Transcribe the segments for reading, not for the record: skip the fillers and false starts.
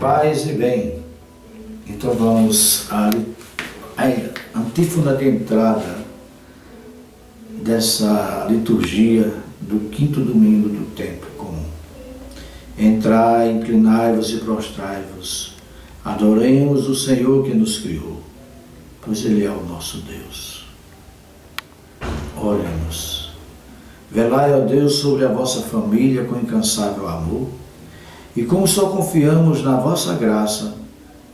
Paz e bem. Então vamos à antífona de entrada dessa liturgia do quinto domingo do tempo comum. Entrai, inclinai-vos e prostrai-vos, adoremos o Senhor que nos criou, pois Ele é o nosso Deus. Oremos. Velai, ó Deus, sobre a vossa família com incansável amor, e como só confiamos na vossa graça,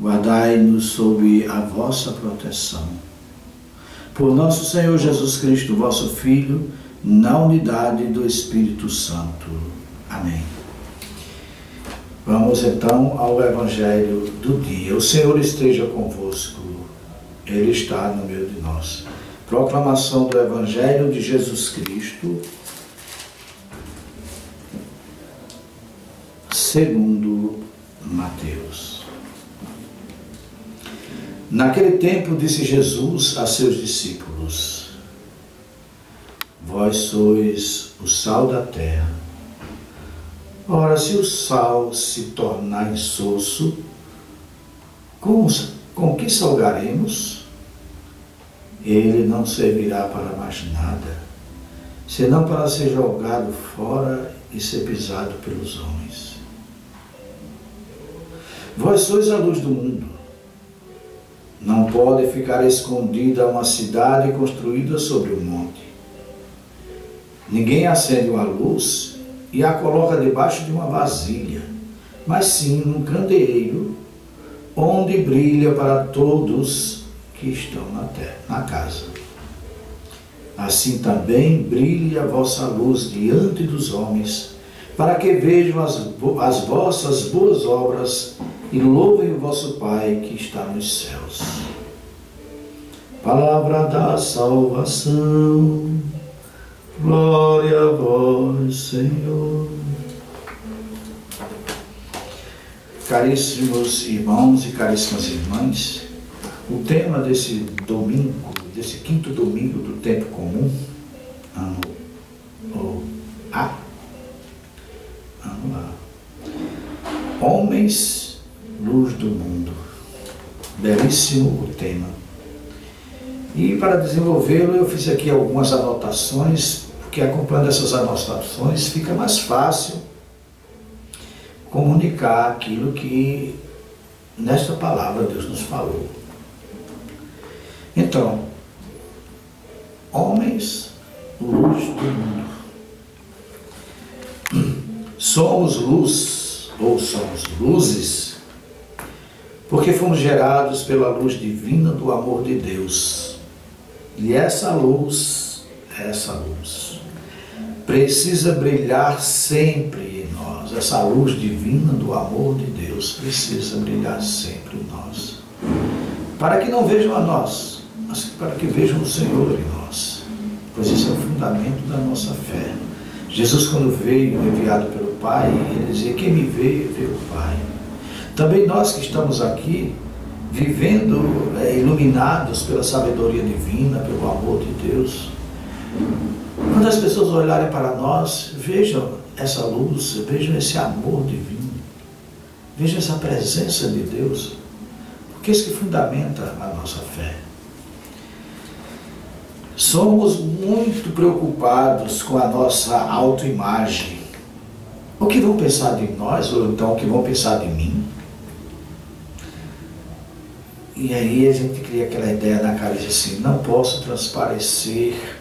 guardai-nos sob a vossa proteção. Por nosso Senhor Jesus Cristo, vosso Filho, na unidade do Espírito Santo. Amém. Vamos então ao Evangelho do dia. O Senhor esteja convosco, Ele está no meio de nós. Proclamação do Evangelho de Jesus Cristo, segundo Mateus. Naquele tempo disse Jesus a seus discípulos: vós sois o sal da terra. Ora, se o sal se tornar insosso, com que salgaremos? Ele não servirá para mais nada, senão para ser jogado fora e ser pisado pelos homens. Vós sois a luz do mundo. Não pode ficar escondida uma cidade construída sobre um monte. Ninguém acende uma luz e a coloca debaixo de uma vasilha, mas sim num candeeiro, onde brilha para todos que estão na casa. Assim também brilhe a vossa luz diante dos homens, para que vejam as vossas boas obras e louvem o vosso Pai que está nos céus. Palavra da salvação. Glória a vós, Senhor. Caríssimos irmãos e caríssimas irmãs, o tema desse domingo, desse quinto domingo do tempo comum, ano A, homens, luz do mundo. Belíssimo o tema. E para desenvolvê-lo eu fiz aqui algumas anotações, porque acompanhando essas anotações fica mais fácil comunicar aquilo que nesta palavra Deus nos falou. Então, homens, luz do mundo. Somos luz, ou somos luzes, porque fomos gerados pela luz divina do amor de Deus. E essa luz, precisa brilhar sempre em nós. Essa luz divina do amor de Deus precisa brilhar sempre em nós. Para que não vejam a nós, mas para que vejam o Senhor em nós. Pois isso é o fundamento da nossa fé. Jesus, quando veio enviado pelo Pai, ele dizia: quem me vê, vê o Pai. Também nós que estamos aqui, vivendo iluminados pela sabedoria divina, pelo amor de Deus, quando as pessoas olharem para nós, vejam essa luz, vejam esse amor divino, vejam essa presença de Deus, porque isso que fundamenta a nossa fé. Somos muito preocupados com a nossa autoimagem. O que vão pensar de nós, ou então o que vão pensar de mim? E aí a gente cria aquela ideia na cabeça assim: não posso transparecer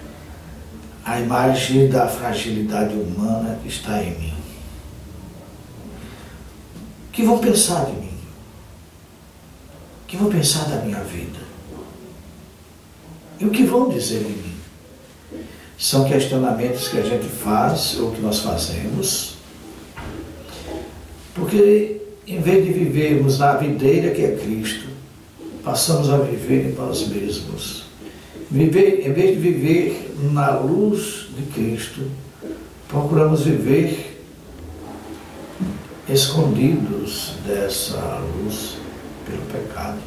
a imagem da fragilidade humana que está em mim. O que vão pensar de mim? O que vão pensar da minha vida? E o que vão dizer de mim? São questionamentos que a gente faz, ou que nós fazemos, porque em vez de vivermos na videira que é Cristo, passamos a viver em nós mesmos. Em vez de viver na luz de Cristo, procuramos viver escondidos dessa luz pelo pecado.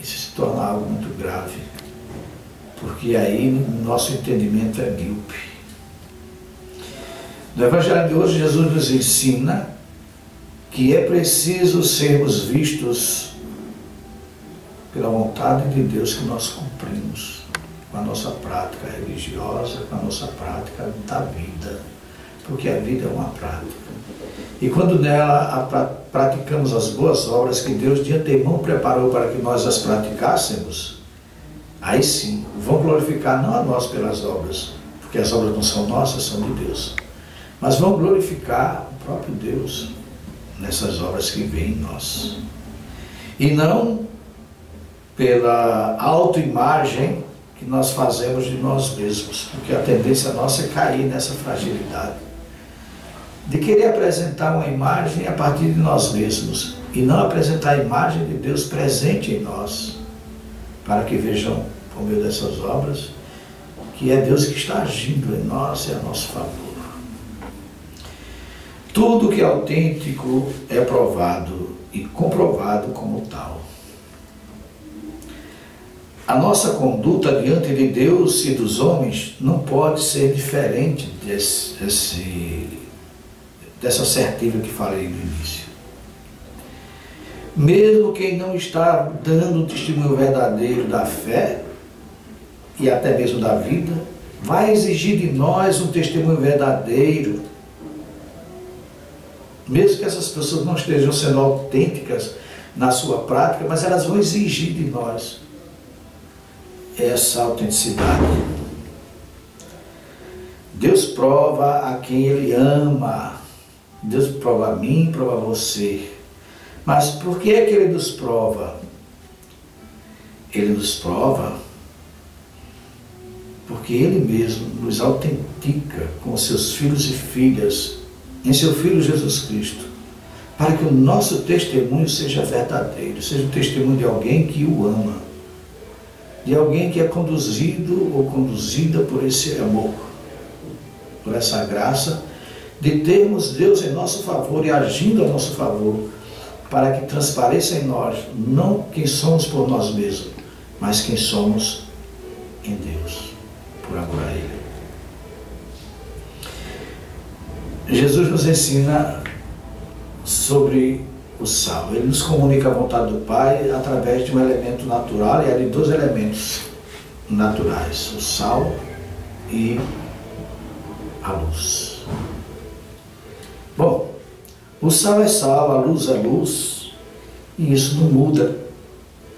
Isso se torna algo muito grave, porque aí nosso entendimento é míope. No Evangelho de hoje, Jesus nos ensina que é preciso sermos vistos pela vontade de Deus que nós cumprimos com a nossa prática religiosa, com a nossa prática da vida, porque a vida é uma prática. E quando nela praticamos as boas obras que Deus de antemão preparou para que nós as praticássemos, aí sim, vão glorificar não a nós pelas obras, porque as obras não são nossas, são de Deus, mas vão glorificar o próprio Deus nessas obras que vêm em nós. E não pela autoimagem que nós fazemos de nós mesmos, porque a tendência nossa é cair nessa fragilidade de querer apresentar uma imagem a partir de nós mesmos e não apresentar a imagem de Deus presente em nós, para que vejam, por meio dessas obras, que é Deus que está agindo em nós e a nosso favor. Tudo que é autêntico é provado e comprovado como tal. A nossa conduta diante de Deus e dos homens não pode ser diferente dessa assertiva que falei no início. Mesmo quem não está dando um testemunho verdadeiro da fé e até mesmo da vida, vai exigir de nós um testemunho verdadeiro, mesmo que essas pessoas não estejam sendo autênticas na sua prática, mas elas vão exigir de nós essa autenticidade. Deus prova a quem Ele ama. Deus prova a mim, prova a você. Mas por que é que Ele nos prova? Ele nos prova porque Ele mesmo nos autentica com seus filhos e filhas, em seu Filho Jesus Cristo, para que o nosso testemunho seja verdadeiro, seja o testemunho de alguém que o ama, de alguém que é conduzido ou conduzida por esse amor, por essa graça de termos Deus em nosso favor e agindo a nosso favor, para que transpareça em nós não quem somos por nós mesmos, mas quem somos em Deus, por amor a Ele. Jesus nos ensina sobre o sal. Ele nos comunica a vontade do Pai através de um elemento natural, e há de dois elementos naturais, o sal e a luz. Bom, o sal é sal, a luz é luz, e isso não muda,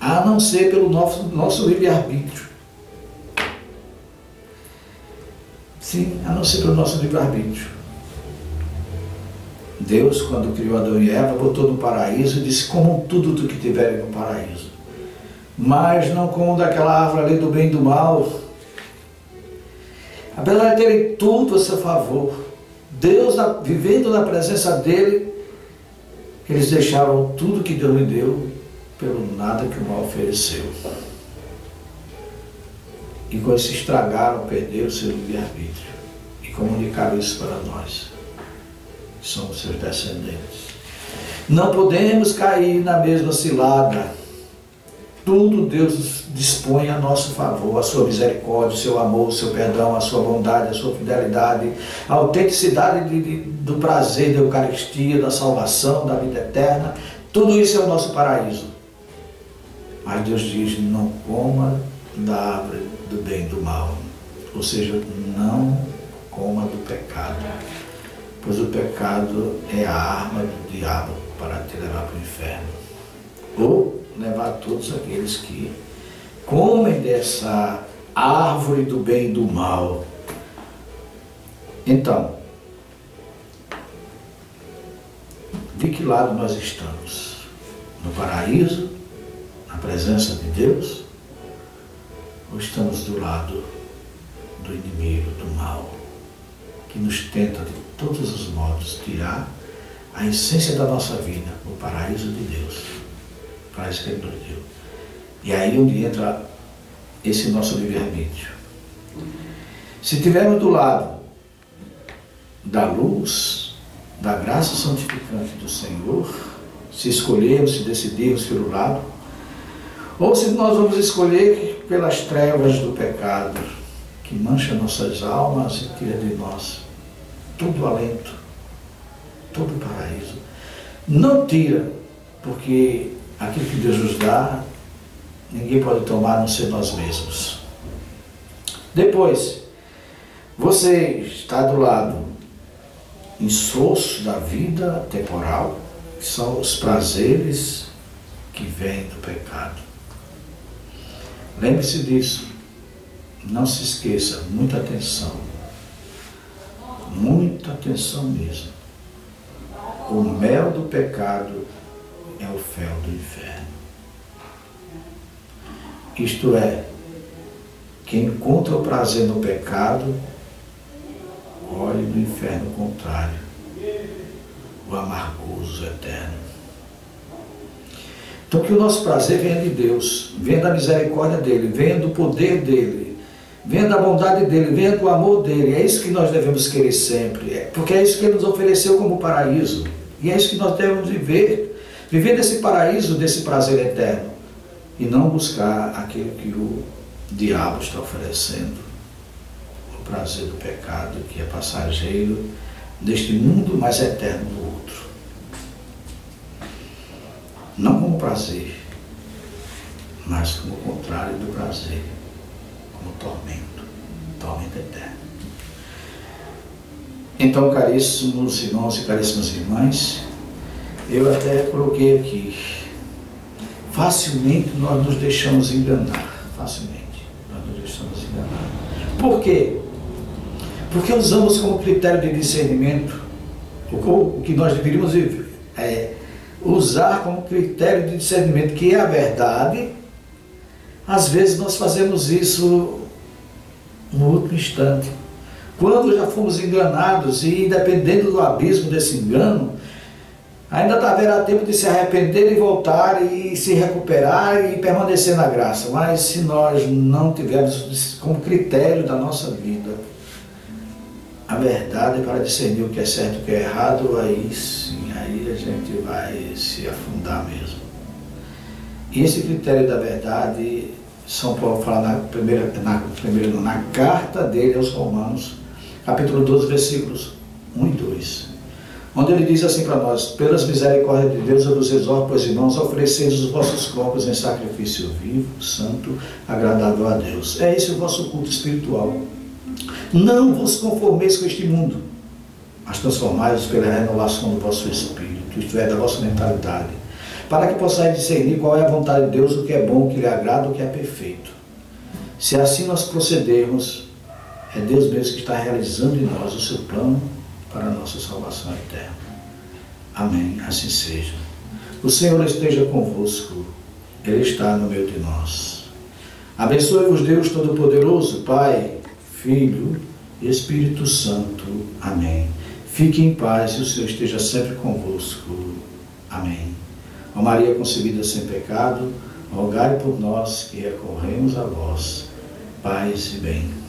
a não ser pelo nosso livre-arbítrio. Sim, a não ser pelo nosso livre-arbítrio. Deus, quando criou Adão e Eva, botou no paraíso e disse: comam tudo do que tiverem no paraíso, mas não comam daquela árvore ali do bem e do mal. Apesar de terem tudo a seu favor, Deus, vivendo na presença dele, eles deixaram tudo que Deus lhe deu pelo nada que o mal ofereceu. E com isso estragaram, perderam o seu livre-arbítrio e comunicaram isso para nós, que somos seus descendentes. Não podemos cair na mesma cilada. Tudo Deus dispõe a nosso favor, a sua misericórdia, o seu amor, o seu perdão, a sua bondade, a sua fidelidade, a autenticidade do prazer da Eucaristia, da salvação, da vida eterna. Tudo isso é o nosso paraíso. Mas Deus diz: não coma da árvore do bem e do mal. Ou seja, não coma do pecado, pois o pecado é a arma do diabo para te levar para o inferno, ou levar todos aqueles que comem dessa árvore do bem e do mal. Então, de que lado nós estamos? No paraíso, na presença de Deus? Ou estamos do lado do inimigo, do mal, que nos tenta de todos os modos tirar a essência da nossa vida, o paraíso de Deus, o paraíso que Ele nos deu? E aí onde entra esse nosso livre-arbítrio. Se estivermos do lado da luz, da graça santificante do Senhor, se escolhermos, se decidirmos pelo lado, ou se nós vamos escolher pelas trevas do pecado, que mancha nossas almas e tira de nós todo o alento, todo o paraíso. Não tira, porque aquilo que Deus nos dá, ninguém pode tomar a não ser nós mesmos. Depois, você está do lado insosso da vida temporal, que são os prazeres que vêm do pecado. Lembre-se disso. Não se esqueça, muita atenção mesmo. O mel do pecado é o fel do inferno. Isto é, quem encontra o prazer no pecado, olhe no inferno contrário, o amargoso eterno. Então que o nosso prazer venha de Deus, venha da misericórdia dele, venha do poder dele, venha da bondade dele, venha do amor dele. É isso que nós devemos querer sempre, porque é isso que ele nos ofereceu como paraíso. E é isso que nós devemos viver nesse paraíso, desse prazer eterno, e não buscar aquilo que o diabo está oferecendo, o prazer do pecado, que é passageiro neste mundo, mas eterno no outro. Não como prazer, mas como o contrário do prazer, como tormento eterno. Então, caríssimos irmãos e caríssimas irmãs, eu até coloquei aqui, facilmente nós nos deixamos enganar, Por quê? Porque usamos como critério de discernimento, o que nós deveríamos usar como critério de discernimento, que é a verdade. Às vezes nós fazemos isso no último instante, quando já fomos enganados, e dependendo do abismo desse engano, ainda haverá tempo de se arrepender e voltar e se recuperar e permanecer na graça. Mas se nós não tivermos como critério da nossa vida a verdade para discernir o que é certo e o que é errado, aí sim, aí a gente vai se afundar mesmo. E esse critério da verdade, São Paulo fala na carta dele aos Romanos, capítulo 12, versículos 1 e 2. Onde ele diz assim para nós: pelas misericórdias de Deus eu vos exorto, pois irmãos, ofereceis os vossos corpos em sacrifício vivo, santo, agradável a Deus. É esse o vosso culto espiritual. Não vos conformeis com este mundo, mas transformai-vos pela renovação do vosso espírito, isto é, da vossa mentalidade, para que possais discernir qual é a vontade de Deus, o que é bom, o que lhe agrada, o que é perfeito. Se assim nós procedermos, é Deus mesmo que está realizando em nós o seu plano para a nossa salvação eterna. Amém. Assim seja. O Senhor esteja convosco. Ele está no meio de nós. Abençoe-vos Deus Todo-Poderoso, Pai, Filho e Espírito Santo. Amém. Fique em paz e o Senhor esteja sempre convosco. Amém. Ó Maria concebida sem pecado, rogai por nós que recorremos a vós. Paz e bem.